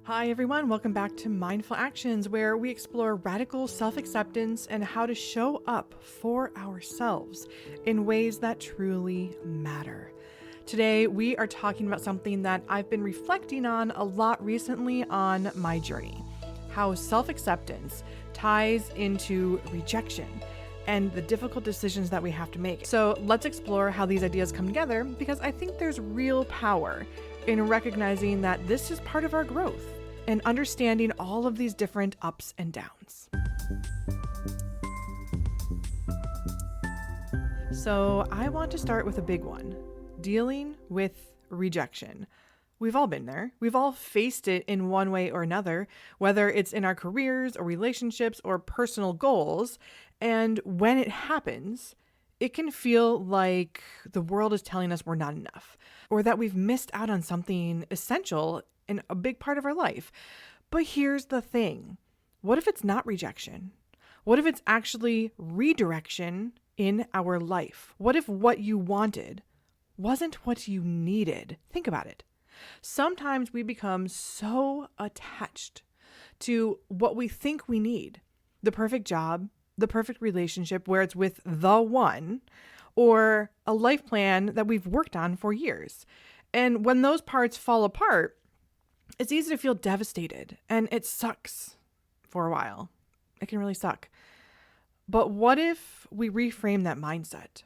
Hi everyone, welcome back to Mindful Actions, where we explore radical self-acceptance and how to show up for ourselves in ways that truly matter. Today, we are talking about something that I've been reflecting on a lot recently on my journey, how self-acceptance ties into rejection and the difficult decisions that we have to make. So let's explore how these ideas come together, because I think there's real power in recognizing that this is part of our growth and understanding all of these different ups and downs. So I want to start with a big one, dealing with rejection. We've all been there. We've all faced it in one way or another, whether it's in our careers or relationships or personal goals. And when it happens, it can feel like the world is telling us we're not enough, or that we've missed out on something essential in a big part of our life. But here's the thing. What if it's not rejection? What if it's actually redirection in our life? What if what you wanted wasn't what you needed? Think about it. Sometimes we become so attached to what we think we need, the perfect job, the perfect relationship where it's with the one, or a life plan that we've worked on for years. And when those parts fall apart, it's easy to feel devastated, and it sucks for a while. It can really suck. But what if we reframe that mindset?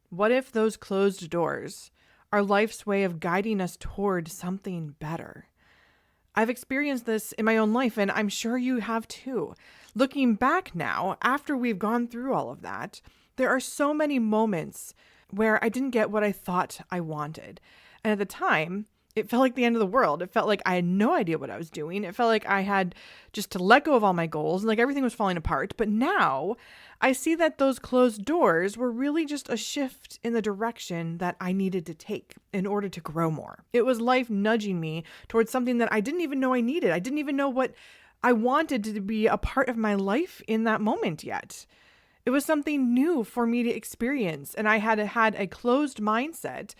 What if those closed doors are life's way of guiding us toward something better? I've experienced this in my own life, and I'm sure you have too. Looking back now, after we've gone through all of that, there are so many moments where I didn't get what I thought I wanted. And at the time, it felt like the end of the world. It felt like I had no idea what I was doing. It felt like I had just to let go of all my goals and like everything was falling apart. But now I see that those closed doors were really just a shift in the direction that I needed to take in order to grow more. It was life nudging me towards something that I didn't even know I needed. I didn't even know what I wanted to be a part of my life in that moment yet. It was something new for me to experience. And I had a closed mindset,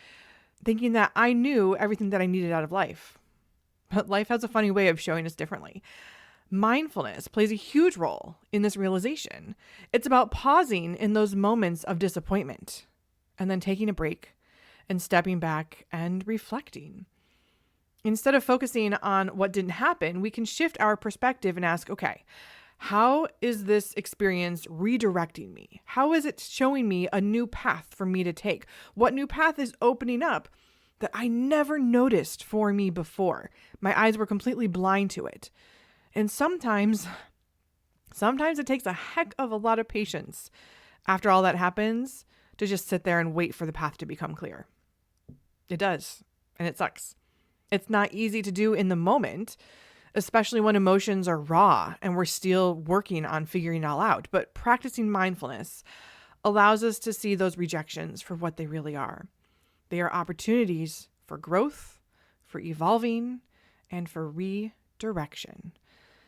thinking that I knew everything that I needed out of life. But life has a funny way of showing us differently. Mindfulness plays a huge role in this realization. It's about pausing in those moments of disappointment and then taking a break and stepping back and reflecting. Instead of focusing on what didn't happen, we can shift our perspective and ask, okay, how is this experience redirecting me? How is it showing me a new path for me to take? What new path is opening up that I never noticed for me before? My eyes were completely blind to it. And sometimes it takes a heck of a lot of patience after all that happens to just sit there and wait for the path to become clear. It does, and it sucks. It's not easy to do in the moment, especially when emotions are raw and we're still working on figuring it all out. But practicing mindfulness allows us to see those rejections for what they really are. They are opportunities for growth, for evolving, and for redirection.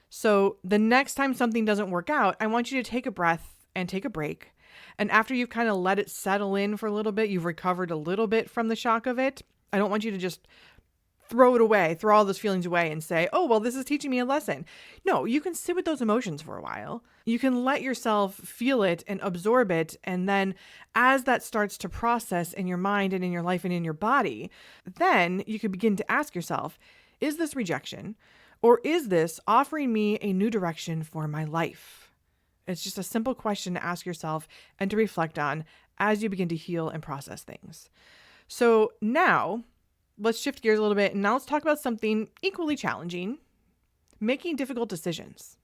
So the next time something doesn't work out, I want you to take a breath and take a break. And after you've kind of let it settle in for a little bit, you've recovered a little bit from the shock of it, I don't want you to just throw it away, throw all those feelings away and say, oh, well, this is teaching me a lesson. No, you can sit with those emotions for a while. You can let yourself feel it and absorb it. And then as that starts to process in your mind and in your life and in your body, then you could begin to ask yourself, is this rejection? Or is this offering me a new direction for my life? It's just a simple question to ask yourself and to reflect on as you begin to heal and process things. So now, let's shift gears a little bit, and now let's talk about something equally challenging, making difficult decisions.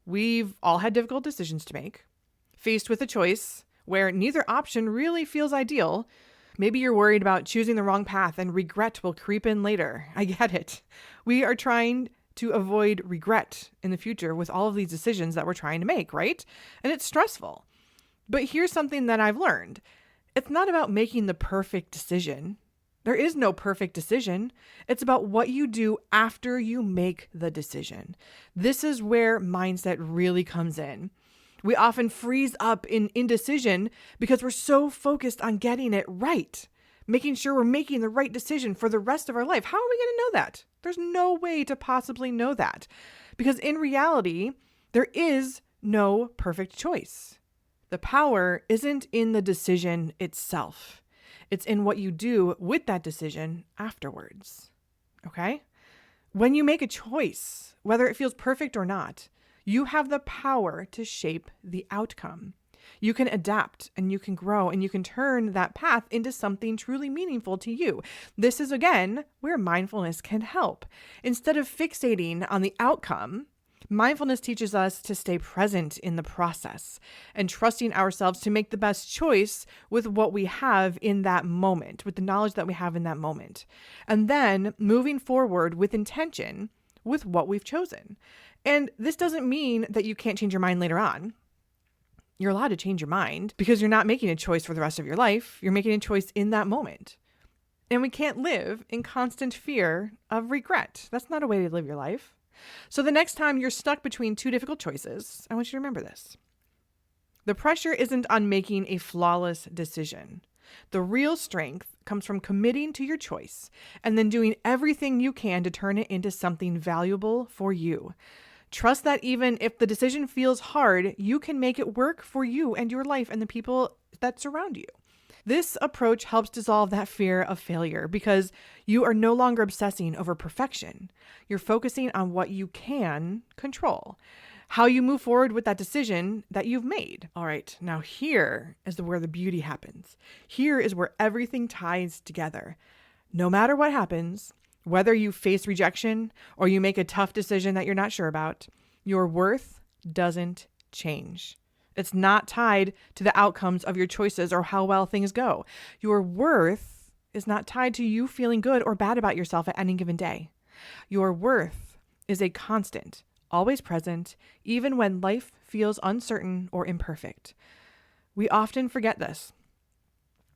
We've all had difficult decisions to make, faced with a choice where neither option really feels ideal. Maybe you're worried about choosing the wrong path and regret will creep in later. I get it. We are trying to avoid regret in the future with all of these decisions that we're trying to make, right? And it's stressful. But here's something that I've learned. It's not about making the perfect decision. There is no perfect decision. It's about what you do after you make the decision. This is where mindset really comes in. We often freeze up in indecision because we're so focused on getting it right. making sure we're making the right decision for the rest of our life. How are we going to know that? There's no way to possibly know that, because in reality, there is no perfect choice. The power isn't in the decision itself. It's in what you do with that decision afterwards. Okay? When you make a choice, whether it feels perfect or not, you have the power to shape the outcome. You can adapt and you can grow and you can turn that path into something truly meaningful to you. This is, again, where mindfulness can help. Instead of fixating on the outcome, mindfulness teaches us to stay present in the process and trusting ourselves to make the best choice with what we have in that moment, with the knowledge that we have in that moment. And then moving forward with intention with what we've chosen. And this doesn't mean that you can't change your mind later on. You're allowed to change your mind because you're not making a choice for the rest of your life. You're making a choice in that moment. And we can't live in constant fear of regret. That's not a way to live your life. So the next time you're stuck between two difficult choices, I want you to remember this. The pressure isn't on making a flawless decision. The real strength comes from committing to your choice and then doing everything you can to turn it into something valuable for you. Trust that even if the decision feels hard, you can make it work for you and your life and the people that surround you. This approach helps dissolve that fear of failure because you are no longer obsessing over perfection. You're focusing on what you can control, how you move forward with that decision that you've made. All right, now here is where the beauty happens. Here is where everything ties together. No matter what happens, whether you face rejection or you make a tough decision that you're not sure about, your worth doesn't change. It's not tied to the outcomes of your choices or how well things go. Your worth is not tied to you feeling good or bad about yourself at any given day. Your worth is a constant, always present, even when life feels uncertain or imperfect. We often forget this.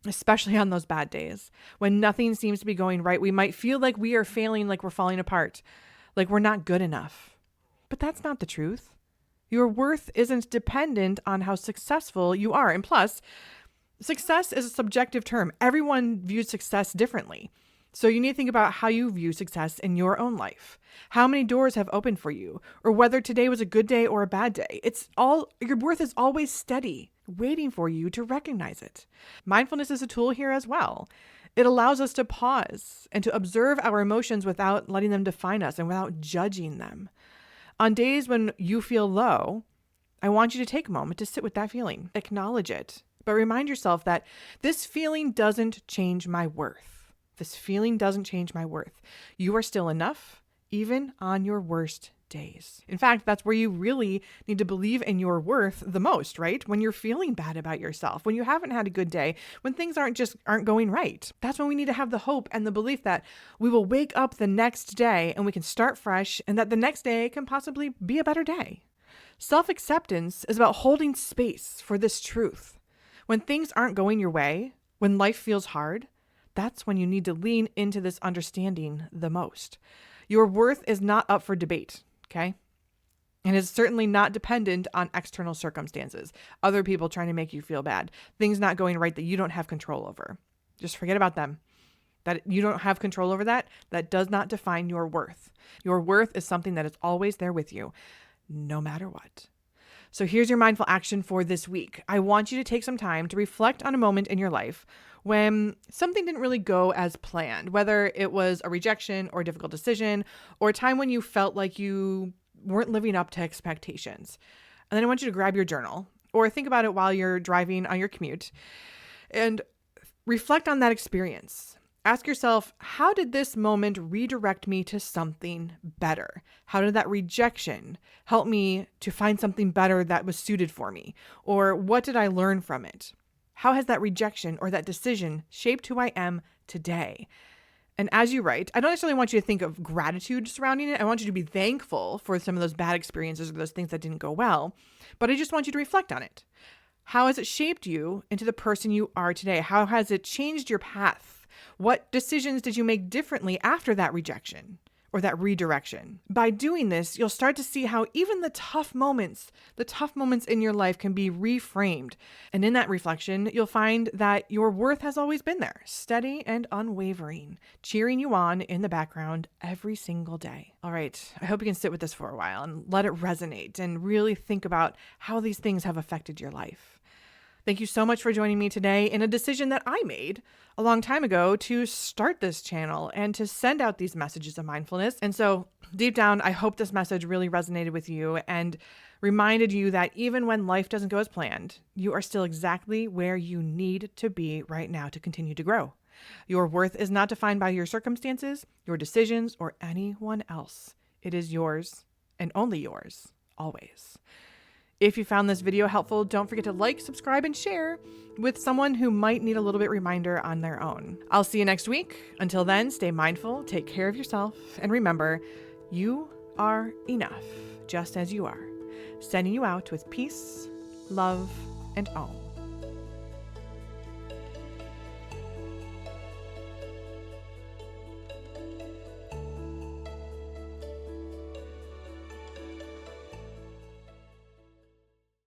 Especially on those bad days when nothing seems to be going right. We might feel like we are failing, like we're falling apart, like we're not good enough. But that's not the truth. Your worth isn't dependent on how successful you are. And plus, success is a subjective term. Everyone views success differently. So you need to think about how you view success in your own life. How many doors have opened for you, or whether today was a good day or a bad day. Your worth is always steady, waiting for you to recognize it. Mindfulness is a tool here as well. It allows us to pause and to observe our emotions without letting them define us and without judging them. On days when you feel low, I want you to take a moment to sit with that feeling, acknowledge it, but remind yourself that this feeling doesn't change my worth. This feeling doesn't change my worth. You are still enough, even on your worst days. In fact, that's where you really need to believe in your worth the most, right? When you're feeling bad about yourself, when you haven't had a good day, when things aren't going right. That's when we need to have the hope and the belief that we will wake up the next day and we can start fresh and that the next day can possibly be a better day. Self-acceptance is about holding space for this truth. When things aren't going your way, when life feels hard, that's when you need to lean into this understanding the most. Your worth is not up for debate, okay? And it's certainly not dependent on external circumstances, other people trying to make you feel bad, things not going right that you don't have control over. Just forget about them. That you don't have control over that does not define your worth. Your worth is something that is always there with you, no matter what. So here's your mindful action for this week. I want you to take some time to reflect on a moment in your life when something didn't really go as planned, whether it was a rejection or a difficult decision, or a time when you felt like you weren't living up to expectations. And then I want you to grab your journal or think about it while you're driving on your commute and reflect on that experience. Ask yourself, how did this moment redirect me to something better? How did that rejection help me to find something better that was suited for me? Or what did I learn from it? How has that rejection or that decision shaped who I am today? And as you write, I don't necessarily want you to think of gratitude surrounding it. I want you to be thankful for some of those bad experiences or those things that didn't go well, but I just want you to reflect on it. How has it shaped you into the person you are today? How has it changed your path? What decisions did you make differently after that rejection or that redirection. By doing this, you'll start to see how even the tough moments in your life can be reframed. And in that reflection, you'll find that your worth has always been there, steady and unwavering, cheering you on in the background every single day. All right, I hope you can sit with this for a while and let it resonate and really think about how these things have affected your life. Thank you so much for joining me today in a decision that I made a long time ago to start this channel and to send out these messages of mindfulness. And so deep down, I hope this message really resonated with you and reminded you that even when life doesn't go as planned, you are still exactly where you need to be right now to continue to grow. Your worth is not defined by your circumstances, your decisions, or anyone else. It is yours and only yours, always. If you found this video helpful, don't forget to like, subscribe, and share with someone who might need a little bit reminder on their own. I'll see you next week. Until then, stay mindful, take care of yourself, and remember, you are enough, just as you are. Sending you out with peace, love, and Om.